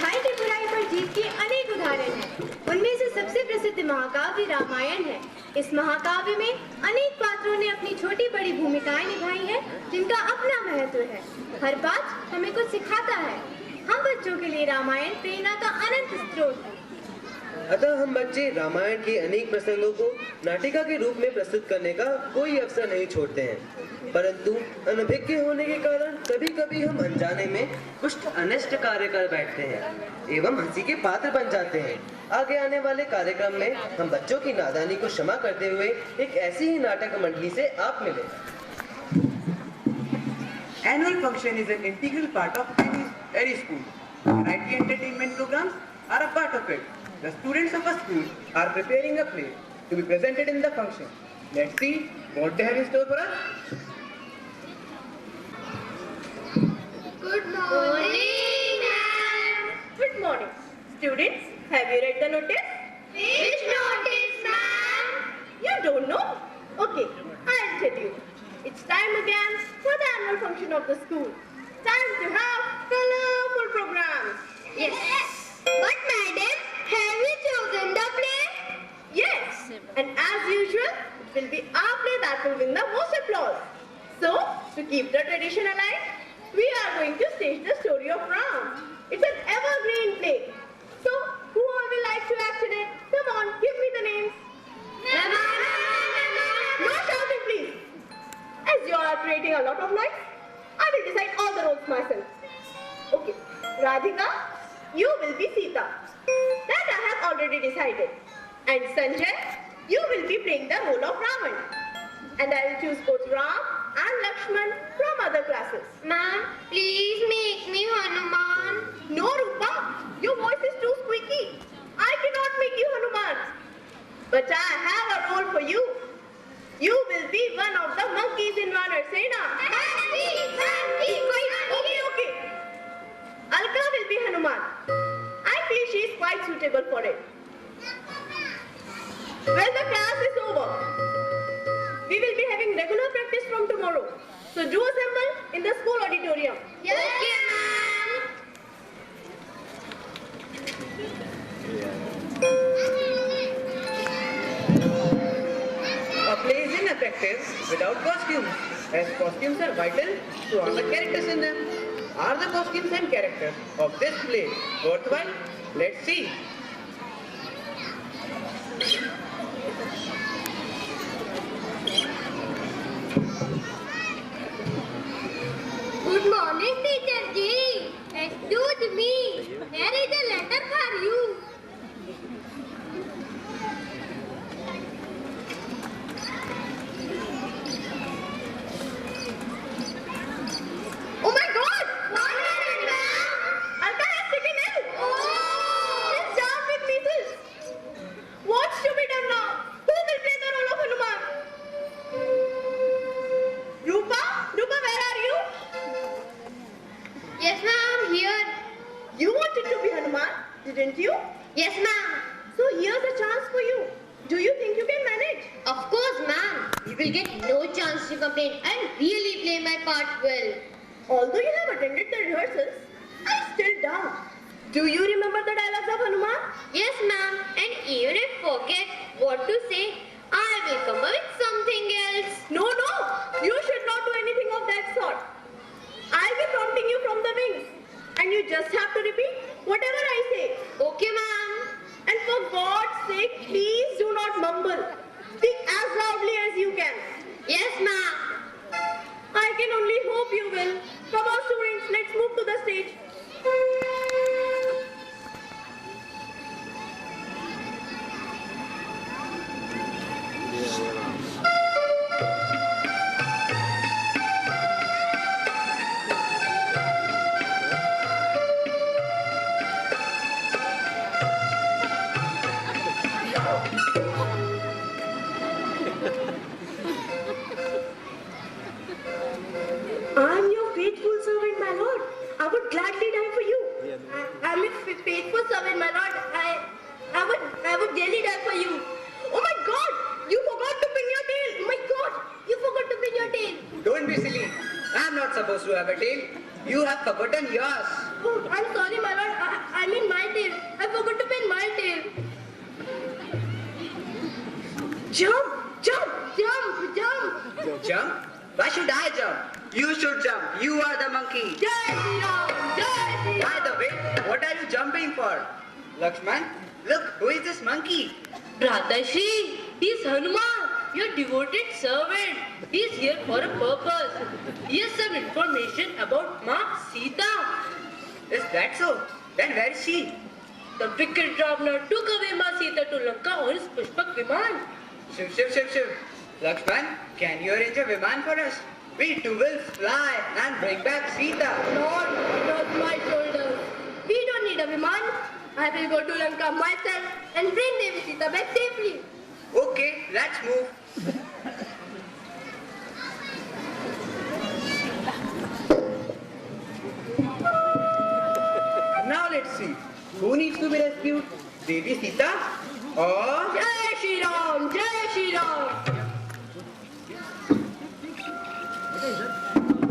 अच्छाई की बुराई पर जीत के अनेक उदाहरण हैं। उनमें से सबसे प्रसिद्ध महाकाव्य रामायण है। इस महाकाव्य में अनेक पात्रों ने अपनी छोटी बड़ी भूमिकाएं निभाई हैं, जिनका अपना महत्व है। हर पात्र हमें कुछ सिखाता है। हम बच्चों के लिए रामायण प्रेरणा का अनंत स्रोत है। अतः हम बच्चे रामायण के अनेक प्रसंगों को नाटिका के रूप में प्रस्तुत करने का कोई अवसर नहीं छोड़ते हैं, परंतु अनभिज्ञ होने के कारण कभी कभी हम अनजाने में कुछ अनिष्ट कार्य कर बैठते हैं एवं हंसी के पात्र बन जाते हैं। आगे आने वाले कार्यक्रम में हम बच्चों की नादानी को क्षमा करते हुए एक ऐसी ही नाटक मंडली से आप मिले। Annual function is an integral part of any school. Variety entertainment programs are a part of it. The students of a school are preparing a play to be presented in the function. Let's see what they have in store for us. Good morning, ma'am. Good morning. Students, have you read the notice? Which notice, ma'am? You don't know? Okay, I'll tell you. It's time again for the annual function of the school. Time to have colorful programs. Yes. But madam, have you chosen the play? Yes. And as usual, it will be our play that will win the most applause. So, to keep the tradition alive, we are going to stage the story of Ram. It's an evergreen play. So, who all will like to act in it? Come on, give me the names. No shouting, please. As you all are creating a lot of noise, I will decide all the roles myself. Okay, Radhika, you will be Sita. That I have already decided. And Sanjay, you will be playing the role of Ravan. And I will choose both Ram and Lakshman from other classes. Ma'am, please make me Hanuman. No, Rupa, your voice is too squeaky. I cannot make you Hanuman. But I have a role for you. You will be one of the monkeys in Vanarsena. Okay. Alka will be Hanuman. I feel she is quite suitable for it. Well, the class is over. We will be having regular practice from tomorrow. So do assemble in the school auditorium. Yes, okay, ma'am. A play is ineffective without costumes, as costumes are vital to all the characters in them. Are the costumes and characters of this play worthwhile? Let's see. Good morning, teacher ji. Excuse me. There is a letter for you. Oh my God! What happened, ma'am? Alka has taken ill. Oh! She's down with measles. What's to be done now? Who will play the role of Hanuman? Rupa? Rupa, where are you? Yes, ma'am, here. You wanted to be Hanuman, didn't you? Yes, ma'am. So here's a chance for you. Do you think you can manage? Of course, ma'am. You will get no chance to complain and really play my part well. Although you have attended the rehearsals, I still doubt. Do you remember the dialogues of Hanuman? Yes, ma'am. And even if I forget what to say, I will come up with something else. No, you should not do anything of that sort. I'll be prompting you from the wings, and you just have to repeat whatever I say. Okay, ma'am. And for God's sake, please do not mumble. Speak as loudly as you can. Yes, ma'am. I can only hope you will. Come on, students, let's move to the stage. I am your faithful servant, my lord. I would gladly die for you. I am a faithful servant, my lord. I would gladly die for you. Oh my God! You forgot to pin your tail. Oh my God! You forgot to pin your tail. Don't be silly. I'm not supposed to have a tail. You have forgotten yours. Oh, I'm sorry, my lord. I mean my tail. I forgot to pin my tail. Jump! Jump! Jump! Jump! Jump? Why should I jump? You should jump. You are the monkey. Jai Shri Ram! Jai Shri By Ram! the way, what are you jumping for? Lakshman, look, who is this monkey? Bhratashi, he is Hanuman, your devoted servant. He is here for a purpose. He has some information about Ma Sita. Is that so? Then where is she? The wicked Ravana took away Ma Sita to Lanka on his Pushpak Viman. Shiv. Lakshman, can you arrange a Viman for us? We two will fly and bring back Sita. Lord, not my shoulders. We don't need a Viman. I will go to Lanka myself and bring Devi Sita back safely. Okay, let's move. Now let's see. Who needs to be rescued? Devi Sita or... Jai Shri Ram! Jai Shri Ram!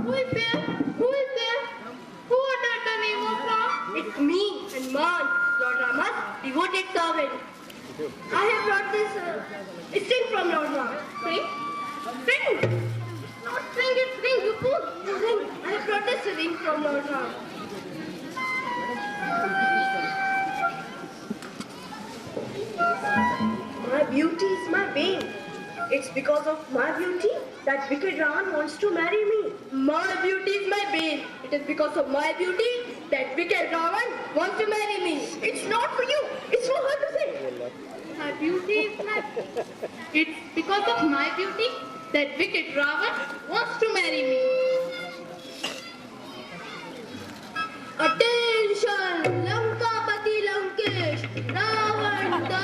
Who is there? Who is there? Who uttered the name of Ram? It's me, Hanuman, Lord Rama's devoted servant. I have brought this string from Lord Ram. String? String! Not string, it's ring, you fool! Ring. I have brought this ring from Lord Ram. My beauty is my bane. It's because of my beauty that wicked Ravan wants to marry me. My beauty is my bane. It is because of my beauty that wicked Ravan wants to marry me. It's not for you. It's for her to say. My beauty is my... It's because of my beauty that wicked Ravan wants to marry me. Attention! Lankapati Lankesh! Ravan the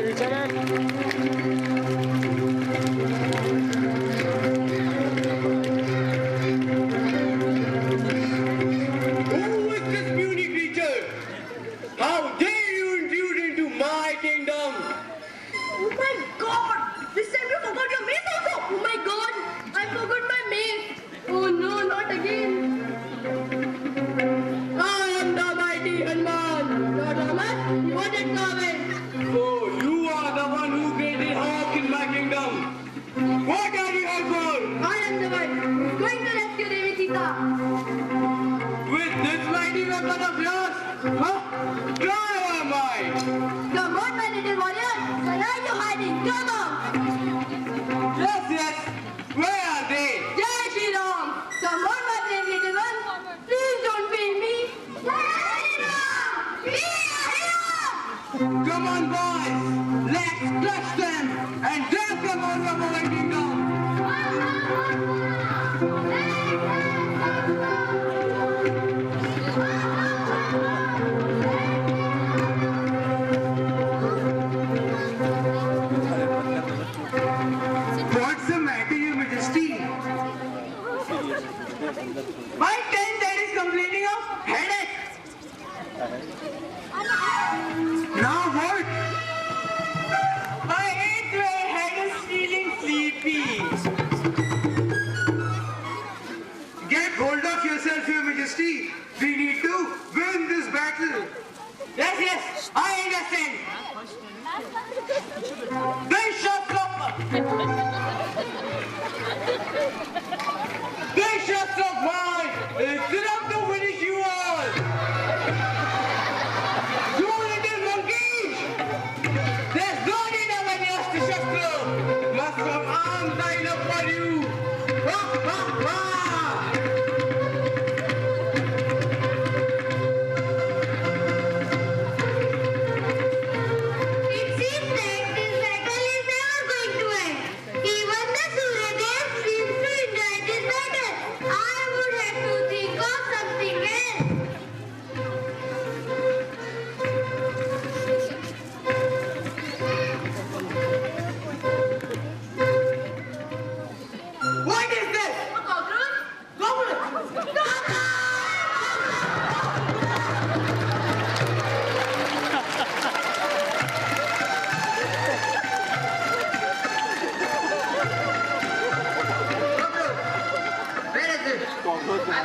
Great is here! Who is this puny creature? How dare you intrude into my kingdom? Oh my God! This time you forgot your mace also! Oh my God! I forgot my mace! Oh no, not again! I am the mighty Hanuman! Lord Rama, you wanted servant! So you are the one who created havoc in my kingdom. What are you here for? I am the one who is going to rescue Devi Sita! With this mighty weapon of yours? Huh? Try or am I? Come on, my little warrior! Where are you hiding? Come on! Yes. Where are they? Jai Shri Ram! Come on, my brave little one! Please don't fail me! Jai Shri Ram! We are here! Come on, boys. Let's crush them and drive them out of our kingdom. What's the matter, Your Majesty? My tent that is complaining of headache. Now what? My eighth-year head is feeling sleepy. Get hold of yourself, Your Majesty. We need to win this battle. Yes, I understand. Then showstopper. Then showstopper mine. It's enough to finish you all. You little monkeys! There's no need of any Astra Shastra! Must have arms lined up for you! Ha ha ha!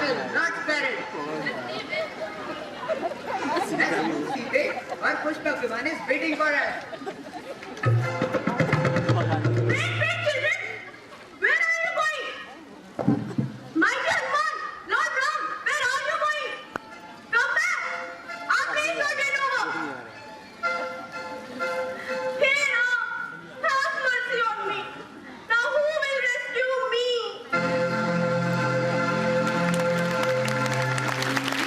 battle, not parade. Sita, our Pushpa Viman is waiting for us.